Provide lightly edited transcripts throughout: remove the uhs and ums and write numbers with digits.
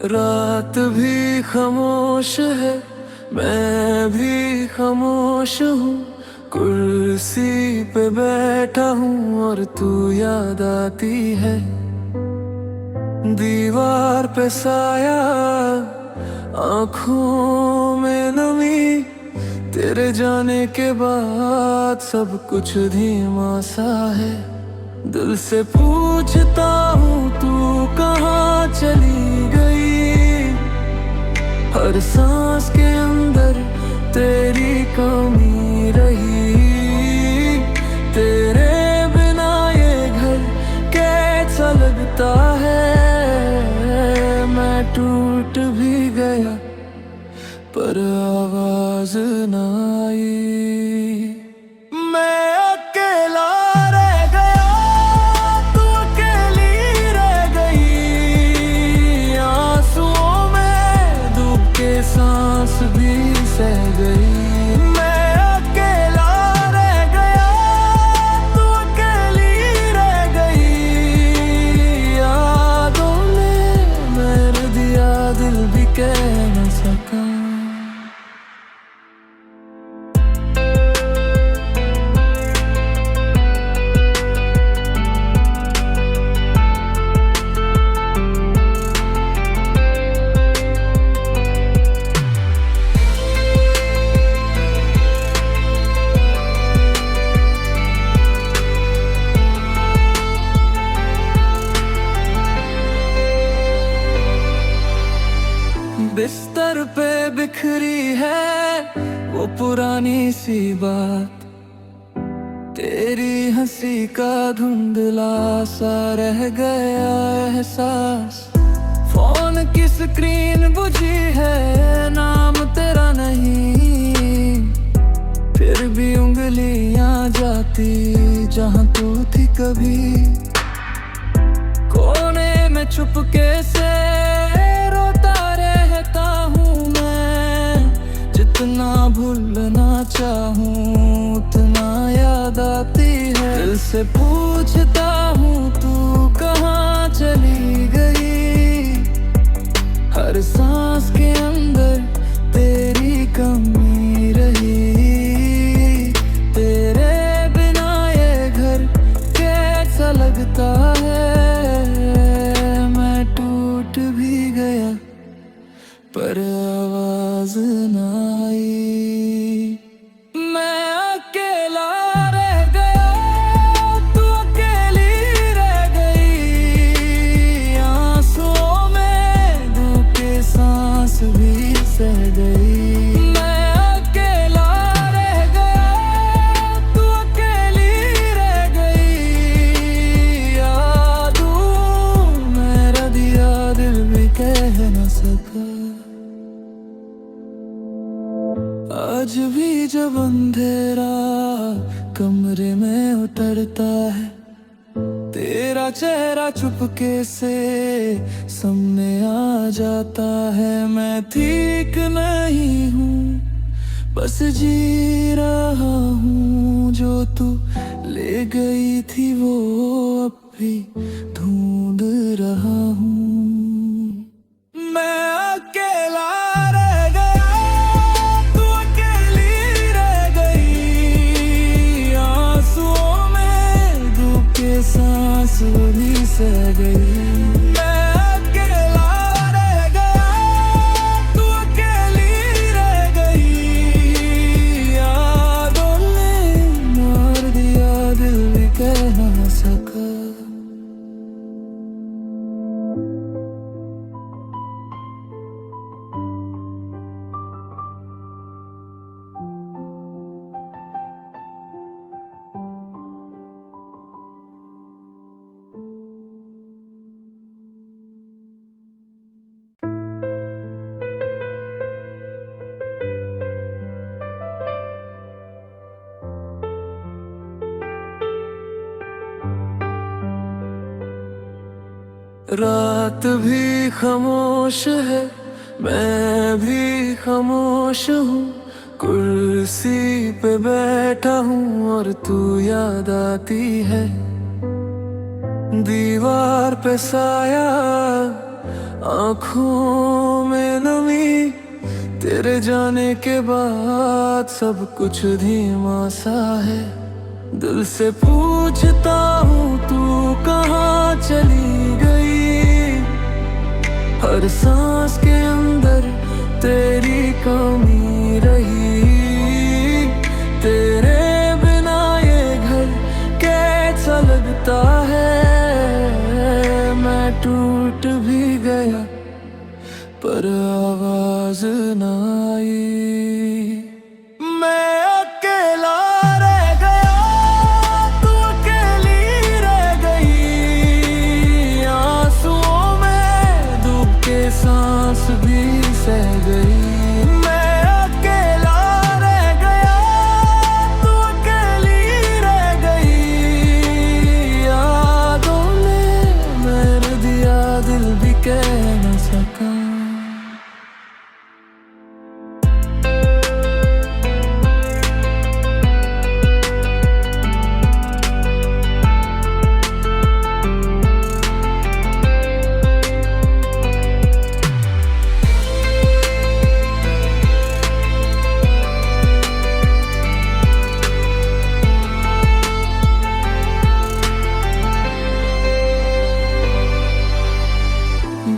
रात भी खामोश है, मैं भी खामोश हूँ। कुर्सी पे बैठा हूँ और तू याद आती है। दीवार पे साया, आँखों में नमी। तेरे जाने के बाद सब कुछ धीमा सा है। दिल से पूछता हूँ तू कहाँ चली गई। हर सांस के अंदर तेरी कमी रही। तेरे बिना ये घर कैसा लगता है। मैं टूट भी गया पर आवाज ना आई। मैं अकेला रह गया, तू अकेली रह गई। आंसुओं में डूब के सांस भी सह गई। मैं अकेला रह गया, तू अकेली रह गई। यादों ने मेरे दिया दिल भी कह न सका। बिस्तर पे बिखरी है वो पुरानी सी बात। तेरी हंसी का धुंधला सा रह गया एहसास। फोन की स्क्रीन बुझी है, नाम तेरा नहीं। फिर भी उंगलियां जाती जहां तू थी कभी। कोने में चुपके से जितना भूलना चाहूँ उतना याद आती है। दिल से पूछता हूँ तू कहाँ चली गई। हर सांस के अंदर तेरी कमी रही। तेरे बिना ये घर कैसा लगता है। मैं टूट भी गया पर आवाज ना आई। मैं अकेला रह गया, तू अकेली रह गई। आंसुओं में डूब के सांस भी सह गई। मैं अकेला रह गया, तू अकेली रह गई। यादों मेरा दिया दिल भी कह न सका। आज भी जब अंधेरा कमरे में उतरता है, तेरा चेहरा चुपके से सामने आ जाता है। मैं ठीक नहीं हूँ, बस जी रहा हूँ। जो तू ले गई थी वो अब भी ढूंढ रहा हूँ। मैं अकेला रह गया, तू अकेली रह गई। आंसुओं में डूब के सांस भी सह गई। मैं अकेला रह गया, तू अकेली रह गई। यादों ने मार दिया दिल भी कह न सका। रात भी खामोश है, मैं भी खामोश हूँ। कुर्सी पे बैठा हूँ और तू याद आती है। दीवार पे साया, आँखों में नमी, तेरे जाने के बाद सब कुछ धीमा सा है। दिल से पूछता हूँ तू कहाँ चली गई, हर सांस के अंदर तेरी कमी रही। तेरे बिना ये घर कैसा लगता है, मैं टूट भी गया पर आवाज ना आई। मैं अकेला रह गया, तू अकेली रह गई। आंसुओं में डूब के सांस भी सह गई। मैं अकेला रह गया, तू अकेली रह गई। यादों ने मेरे दिया दिल भी कह न सका।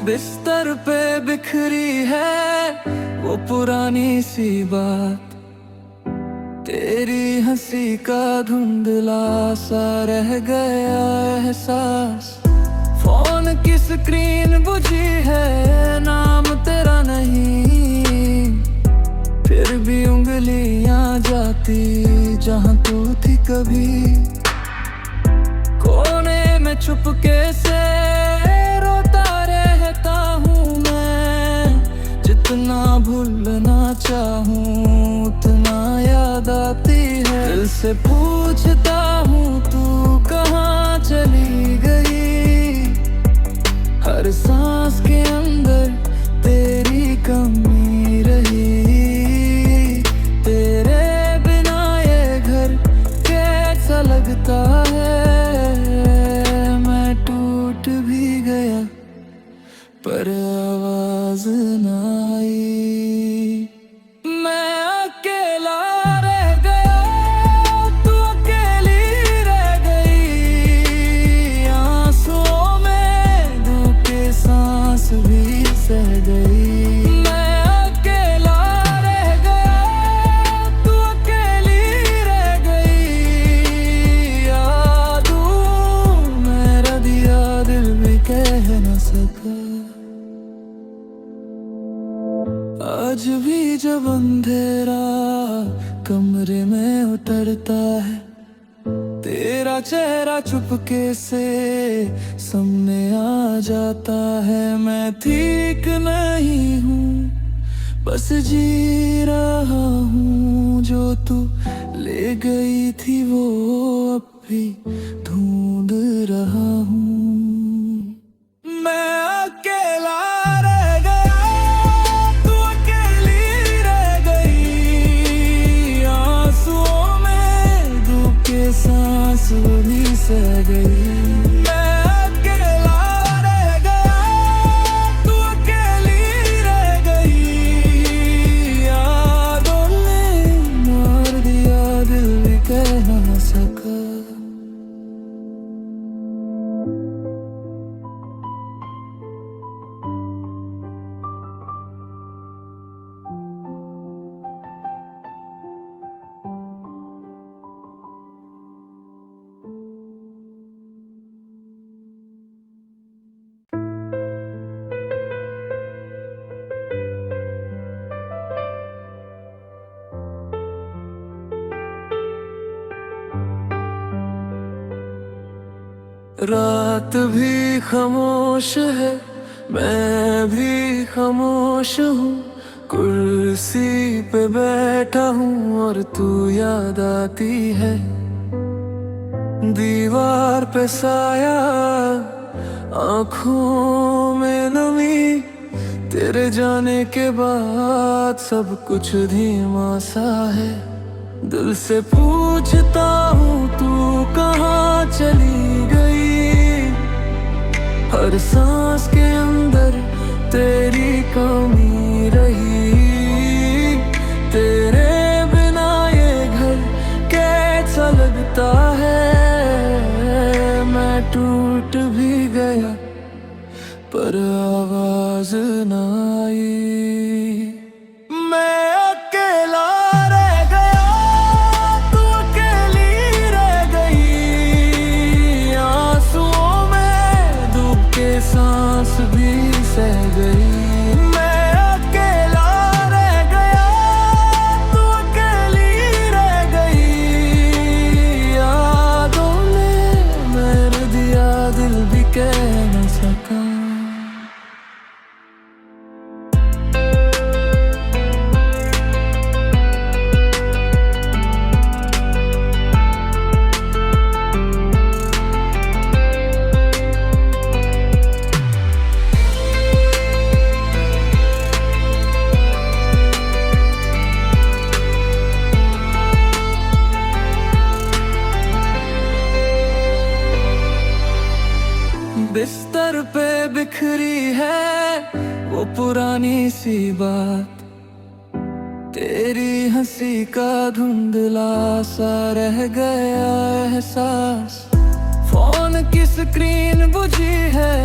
बिस्तर पे बिखरी है वो पुरानी सी बात, तेरी हंसी का धुंधला सा रह गया एहसास। फोन की स्क्रीन बुझी है, नाम तेरा नहीं, फिर भी उंगलियां जाती जहां तू थी कभी। कोने में छुपके से जितना भूलना चाहूँ उतना याद आती है। दिल से पूछता हूँ तू कहाँ चली गई, हर सांस के अंदर तेरी कमी रही। तेरे बिना ये घर कैसा लगता है, मैं टूट भी गया पर आवाज ना आई। मैं अकेला रह गया, तू अकेली रह गई। आंसुओं में डूब के सांस भी सह गई। मैं अकेला रह गया, तू अकेली रह गई। यादों मेरा दिया दिल भी कह न सका। आज भी जब अंधेरा कमरे में उतरता है, तेरा चेहरा चुपके से सामने आ जाता है। मैं ठीक नहीं हूँ, बस जी रहा हूँ, जो तू ले गई थी वो अब भी ढूंढ रहा हूँ। मैं अकेला रह गया, तू अकेली रह गई। आंसुओं में डूब के सांस भी सह गई। मैं अकेला रह गया, तू अकेली रह गई। यादों ने मार दिया दिल भी कह न सका। रात भी खामोश है, मैं भी खामोश हूँ। कुर्सी पे बैठा हूँ और तू याद आती है। दीवार पे साया, आँखों में नमी, तेरे जाने के बाद सब कुछ धीमा सा है। दिल से पूछता हूँ तू कहाँ चली गई, हर सांस के अंदर तेरी कमी रही। तेरे बिना ये घर कैसा लगता है। मैं टूट भी गया पर आवाज ना आई। मैं अकेला रह गया, तू अकेली रह गई। आंसुओं में डूब के सांस भी सह गई। मैं अकेला रह गया, तू अकेली रह गई। यादों में मेरे दिया दिल भी कह न सका। बिस्तर पे बिखरी है वो पुरानी सी बात। तेरी हंसी का धुंधला सा रह गया एहसास। फोन की स्क्रीन बुझी है,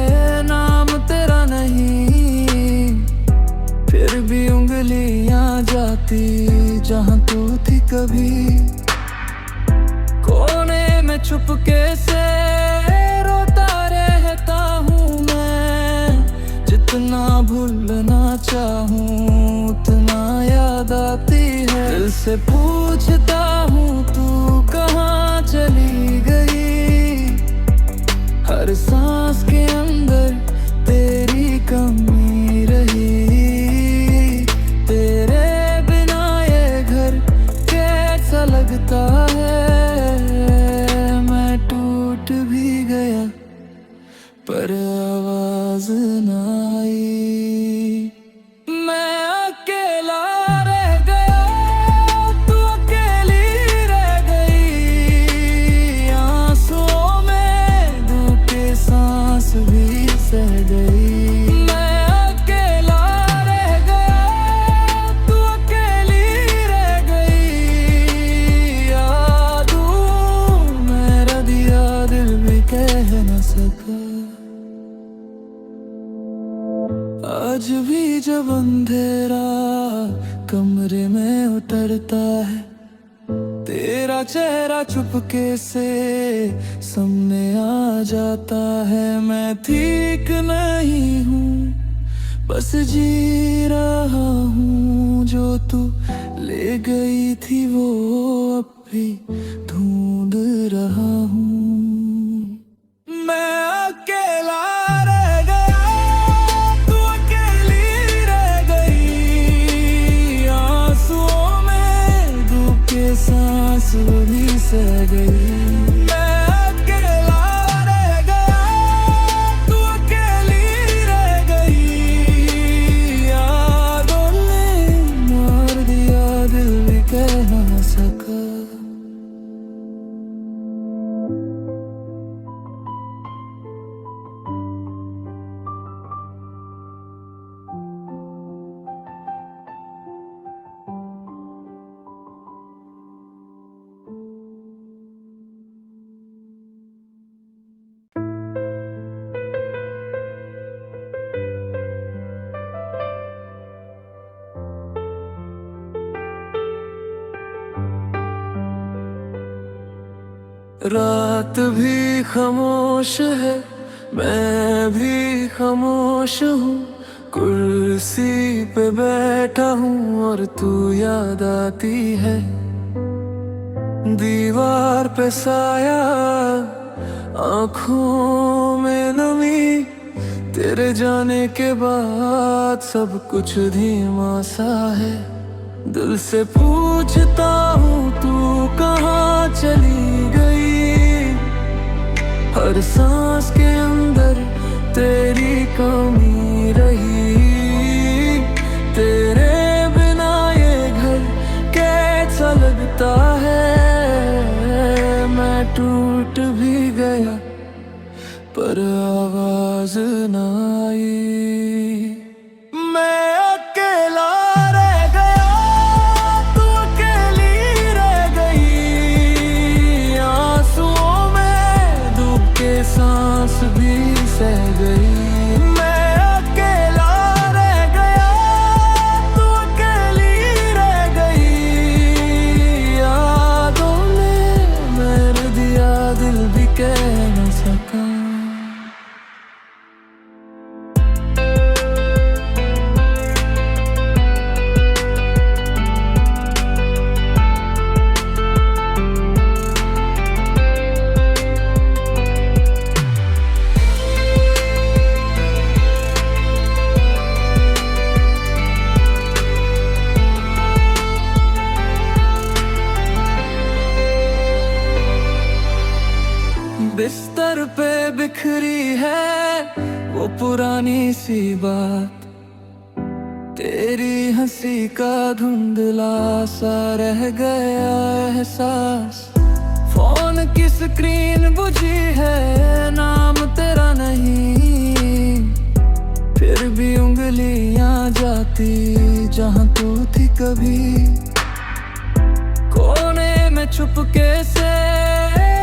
नाम तेरा नहीं। फिर भी उंगलियां जाती जहां तू थी कभी। कोने में छुपके से रहता हूँ मैं। जितना भूलना चाहूँ उतना याद आती है। दिल से पूछता हूँ तू कहाँ चली गई। हर सांस के अंदर तेरी कमी रही। तेरे बिना ये घर कैसा लगता है। मैं टूट भी गया पर आवाज ना आई। मैं अकेला रह गया, तू अकेली रह गई। आंसुओं में डूब के सांस भी सह गई। मैं अकेला रह गया, तू अकेली रह गई। यादों मेरा दिया दिल भी कह न सका। आज भी जब अंधेरा कमरे में उतरता है, तेरा चेहरा चुपके से सामने आ जाता है। मैं ठीक नहीं हूँ, बस जी रहा हूँ। जो तू ले गई थी वो अब भी ढूंढ रहा हूँ। मैं अकेला रह गया, तू अकेली रह गई। आंसुओं में डूब के सांस भी सह गई। मैं अकेला रह गया, तू अकेली रह गई। यादों ने मार दिया दिल भी कह ना सका। रात भी खामोश है, मैं भी खामोश हूँ। कुर्सी पे बैठा हूँ और तू याद आती है। दीवार पे साया, आँखों में नमी। तेरे जाने के बाद सब कुछ धीमा सा है। दिल से पूछता हूँ तू कहाँ चली गई। हर सांस के अंदर तेरी कमी रही। तेरे बिना ये घर कैसा लगता है। मैं टूट भी गया पर आवाज ना आई। बिखरी है वो पुरानी सी बात, तेरी हंसी का धुंधला सा रह गया एहसास। फोन की स्क्रीन बुझी है, नाम तेरा नहीं, फिर भी उंगलियां जाती जहां तू थी कभी। कोने में चुपके से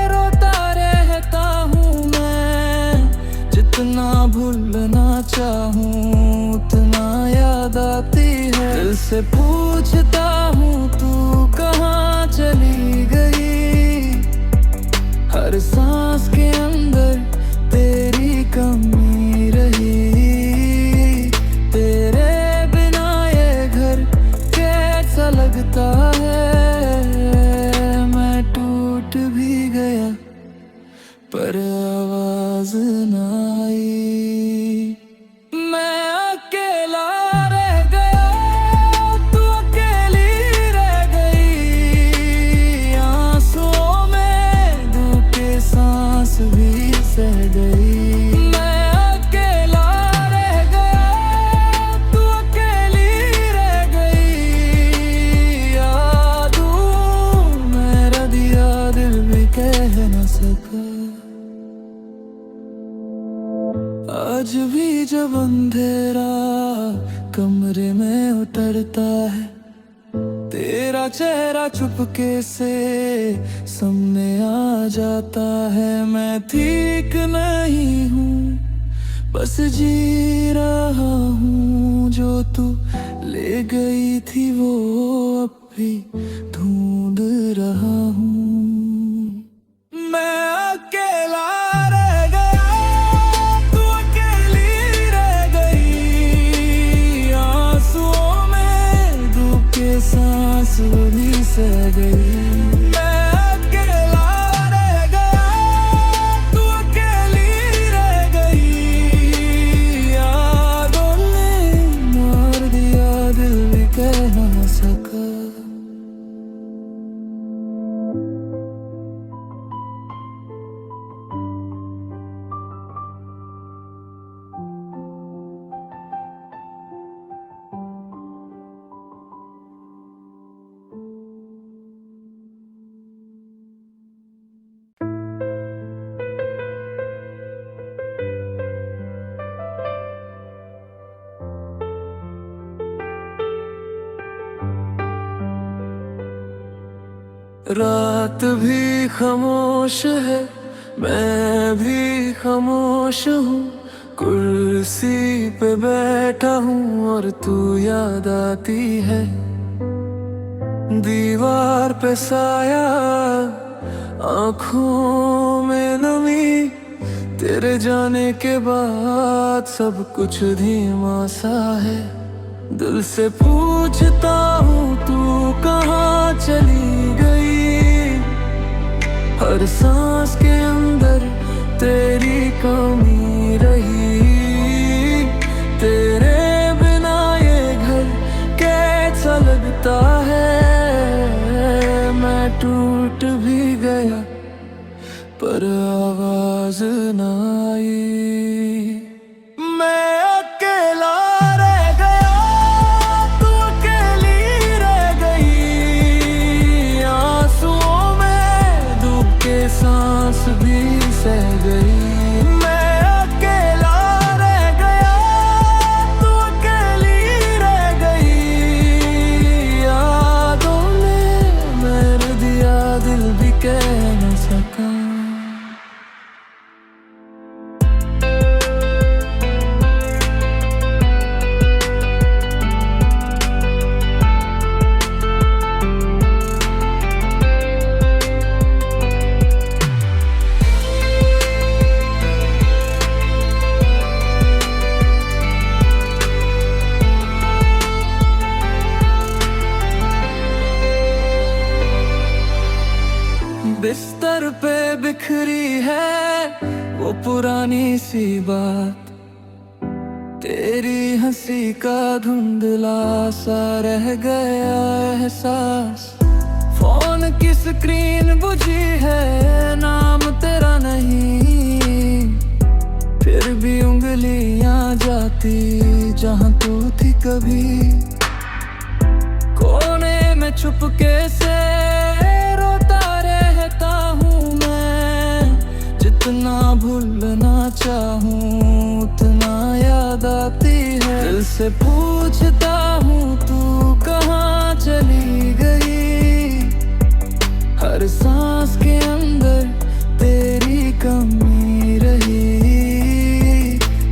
रोता रहता हूँ मैं, जितना भूलना चाहूँ उतना याद आती है। दिल से पूछता हूँ तू कहाँ चली गई, हर सांस के अंदर तेरी कमी रही। तेरे बिना ये घर कैसा लगता है, मैं टूट भी गया पर आवाज ना आई। मैं अकेला रह गया, तू अकेली रह गई, आंसुओं में डूब के सांस भी सह गई। मैं अकेला रह गया, तू अकेली रह गई, यादों मेरा दिया दिल भी कह न सका। आज भी जब अंधेरा कमरे में उतरता है, तेरा चेहरा चुपके से सामने आ जाता है। मैं ठीक नहीं हूँ, बस जी रहा हूँ, जो तू ले गई थी वो अब भी ढूंढ रहा हूँ। मैं अकेला रह गया, तू अकेली रह गई, आंसुओं में डूब के सांस भी सह गई। मैं अकेला रह गया, तू अकेली रह गई, यादों ने मार दिया दिल भी कह ना सका। रात भी खामोश है, मैं भी खामोश हूँ, कुर्सी पे बैठा हूँ और तू याद आती है। दीवार पे साया, आँखों में नमी, तेरे जाने के बाद सब कुछ धीमा सा है। दिल से पूछता हूँ तू कहाँ चली गई, हर सांस के अंदर तेरी कमी रही। तेरे बिना ये घर कैसा लगता है, मैं टूट भी गया पर आवाज ना आई। मैं अकेला रह गया, तू अकेली रह गई, आंसुओं में डूब के सांस भी सह गई। मैं अकेला रह गया, तू अकेली रह गई, यादों ने मेरे दिया दिल भी कह न सका। बिस्तर पे बिखरी है वो पुरानी सी बात, तेरी हंसी का धुंधला सा रह गया एहसास। फोन की स्क्रीन बुझी है, नाम तेरा नहीं, फिर भी उंगलियां जाती जहां तू थी कभी। कोने में चुपके से रोता रहता हूँ मैं, जितना भूलना चाहूँ उतना याद आती है। दिल से पूछता हूँ तू कहाँ चली गई, हर सांस के अंदर तेरी कमी रही।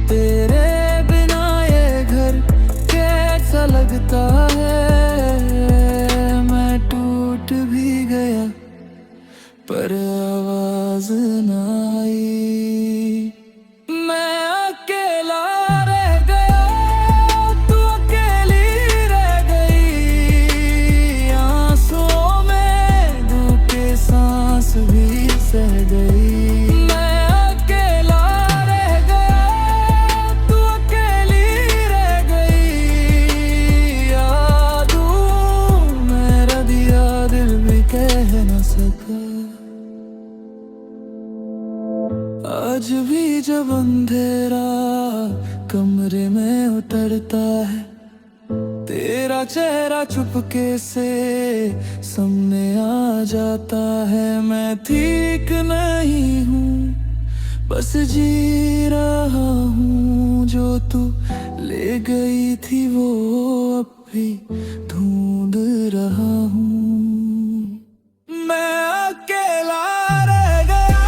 तेरे बिना ये घर कैसा लगता है, मैं टूट भी गया पर आवाज ना आई। मैं अकेला रह गया, तू अकेली रह गई। आंसुओं में धोके सांस भी सह गई। मैं अकेला रह गया, तू अकेली रह गई। यादों मेरा दिया दिल भी कह न सका। आज भी जब अंधेरा कमरे में उतरता है, तेरा चेहरा चुपके से सामने आ जाता है। मैं ठीक नहीं हूँ, बस जी रहा हूँ। जो तू ले गई थी वो अब भी ढूंढ रहा हूँ। मैं अकेला रह गया,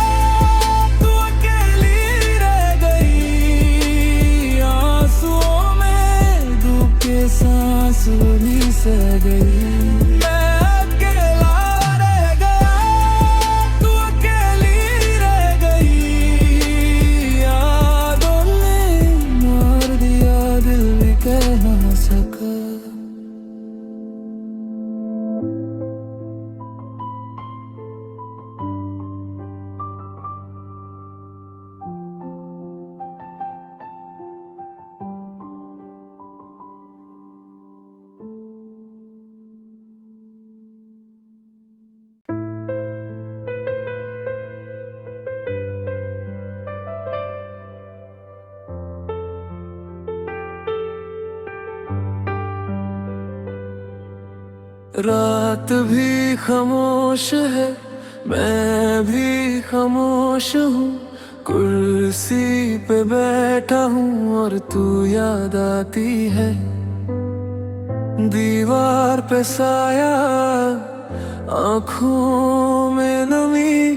तू अकेली रह गई। आंसुओं में डूब के सांस भी सह गई। मैं अकेला रह गया, तू अकेली रह गई। यादों ने मार दिया दिल भी कह ना सका। रात भी खामोश है, मैं भी खामोश हूँ। कुर्सी पे बैठा हूँ और तू याद आती है। दीवार पे साया, आँखों में नमी।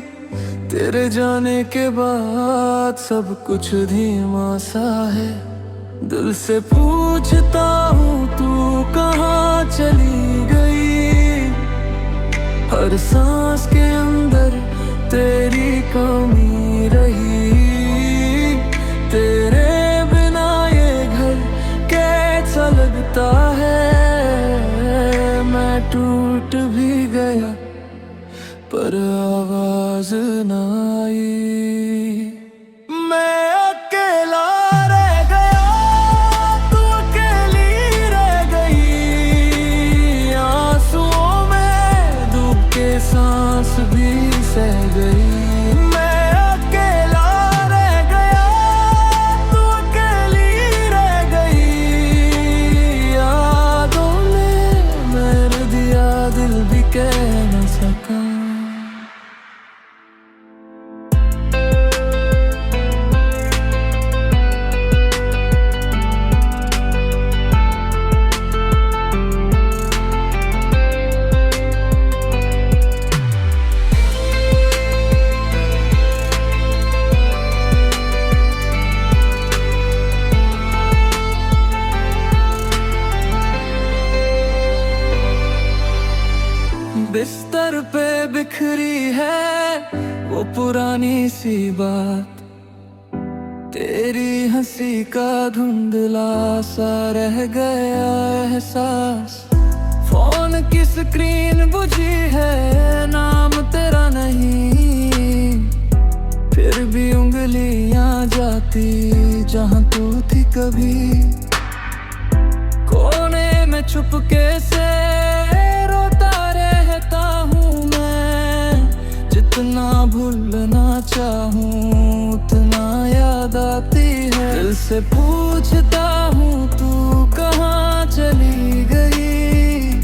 तेरे जाने के बाद सब कुछ धीमा सा है। दिल से पूछता हूँ तू कहाँ चली गई, हर सांस के अंदर तेरी कमी रही। तेरे बिना ये घर कैसा लगता है, मैं टूट भी गया पर आवाज ना आई। मैं अकेला रह गया, तू अकेली रह गई। आंसुओं में डूब के सांस भी सह गई। मैं अकेला रह गया, तू अकेली रह गई। यादों ने मेरे दिया दिल भी कह न सका। बिस्तर पे बिखरी है वो पुरानी सी बात, तेरी हंसी का धुंधला सा रह गया एहसास। फोन की स्क्रीन बुझी है, नाम तेरा नहीं। फिर भी उंगलियां जाती जहां तू थी कभी। कोने में चुपके से रोता रहता हूँ मैं, जितना भूलना चाहूँ उतना याद आती से पूछता हूँ तू कहाँ चली गई।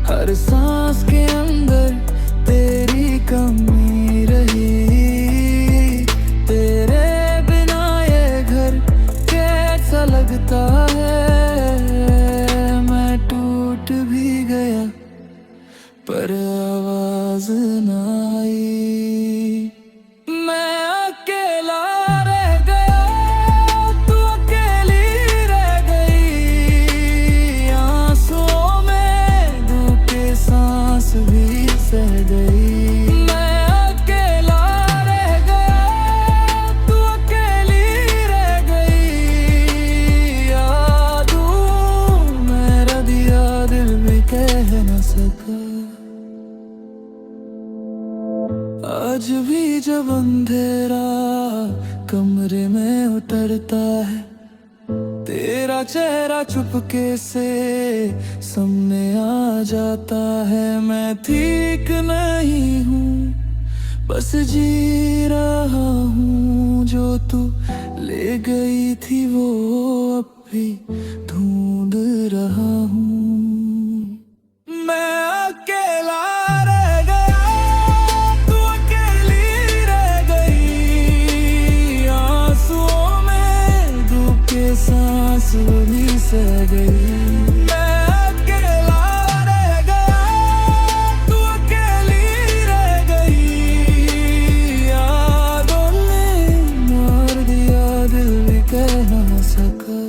हर सांस के अंदर तेरी कमी रही। तेरे बिना ये घर कैसा लगता है। मैं टूट भी गया पर आवाज ना आई। मैं अकेला रह गया, तू अकेली रह गई। आंसुओं में धूप के सांस भी सह गई। मैं अकेला रह गया, तू अकेली रह गई। यादों मेरा दिया दिल भी कह न सका। आज भी जब अंधेरा कमरे में उतरता है, तेरा चेहरा चुपके से सामने आ जाता है। मैं ठीक नहीं हूँ, बस जी रहा हूँ। जो तू ले गई थी वो अब भी ढूंढ रहा हूँ। मैं अकेला रह गया, तू अकेली रह गई। आंसुओं में धूप के सांस भी सह गई। मैं अकेला रह गया, तू अकेली रह गई। यादों ने मार दिया दिल भी कह ना सका।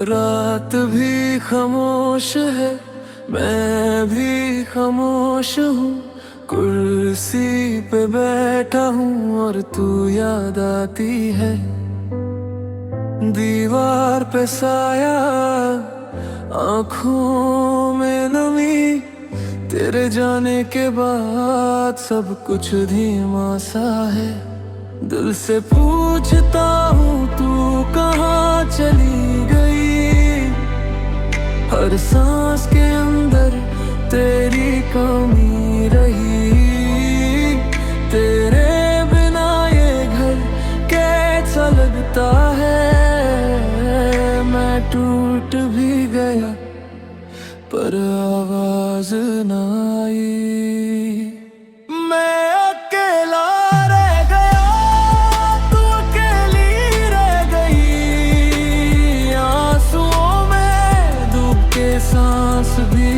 रात भी खामोश है, मैं भी खामोश हूँ। कुर्सी पे बैठा हूँ और तू याद आती है। दीवार पे साया, आँखों में नमी। तेरे जाने के बाद सब कुछ धीमा सा है। दिल से पूछता हूँ तू कहाँ चली गई। हर सांस के अंदर तेरी कमी रही। तेरे बिना ये घर कैसा लगता है। मैं टूट भी गया पर आवाज ना आई। मैं अकेला रह गया, तू अकेली रह गई। आंसुओं में डूब के सांस भी